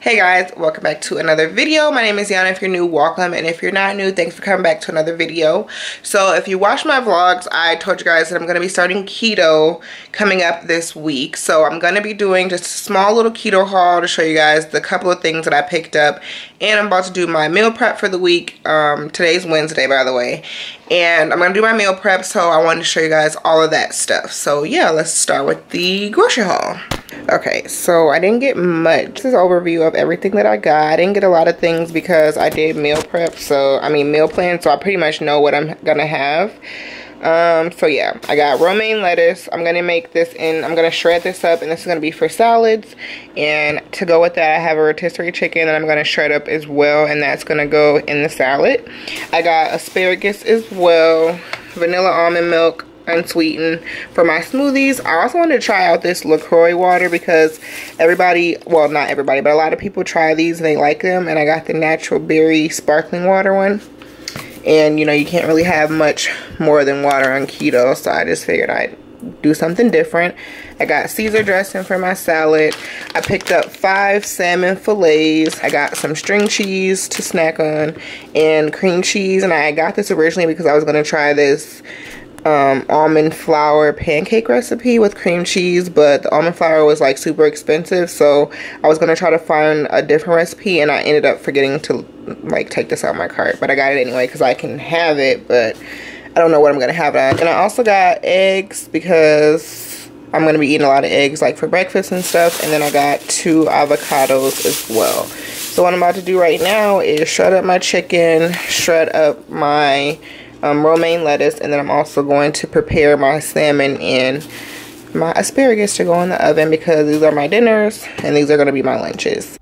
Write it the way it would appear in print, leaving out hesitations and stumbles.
Hey guys, welcome back to another video. My name is Deonna. If you're new, welcome, and if you're not new, thanks for coming back to another video. So if you watch my vlogs, I told you guys that I'm going to be starting keto coming up this week. So I'm going to be doing just a small little keto haul to show you guys the couple of things that I picked up, and I'm about to do my meal prep for the week. Today's Wednesday, by the way, and I'm going to do my meal prep, so I wanted to show you guys all of that stuff. So yeah, let's start with the grocery haul. Okay, so I didn't get much. This is an overview of everything that I got. I didn't get a lot of things because I did meal prep, meal plan, so I pretty much know what I'm gonna have. So yeah, I got romaine lettuce. I'm gonna make this I'm gonna shred this up, and this is gonna be for salads. And to go with that, I have a rotisserie chicken that I'm gonna shred up as well, and that's gonna go in the salad. I got asparagus as well, vanilla almond milk, unsweetened, for my smoothies. I also wanted to try out this LaCroix water because everybody, well, not everybody, but a lot of people try these and they like them, and I got the natural berry sparkling water one. And you know, you can't really have much more than water on keto, so I just figured I'd do something different. I got Caesar dressing for my salad. I picked up 5 salmon fillets. I got some string cheese to snack on and cream cheese, and I got this originally because I was going to try this almond flour pancake recipe with cream cheese, but the almond flour was like super expensive, so I was gonna try to find a different recipe, and I ended up forgetting to like take this out of my cart, but I got it anyway because I can have it, but I don't know what I'm gonna have it on. And I also got eggs because I'm gonna be eating a lot of eggs like for breakfast and stuff, and then I got 2 avocados as well. So what I'm about to do right now is shred up my chicken, shred up my romaine lettuce, and then I'm also going to prepare my salmon and my asparagus to go in the oven because these are my dinners and these are going to be my lunches.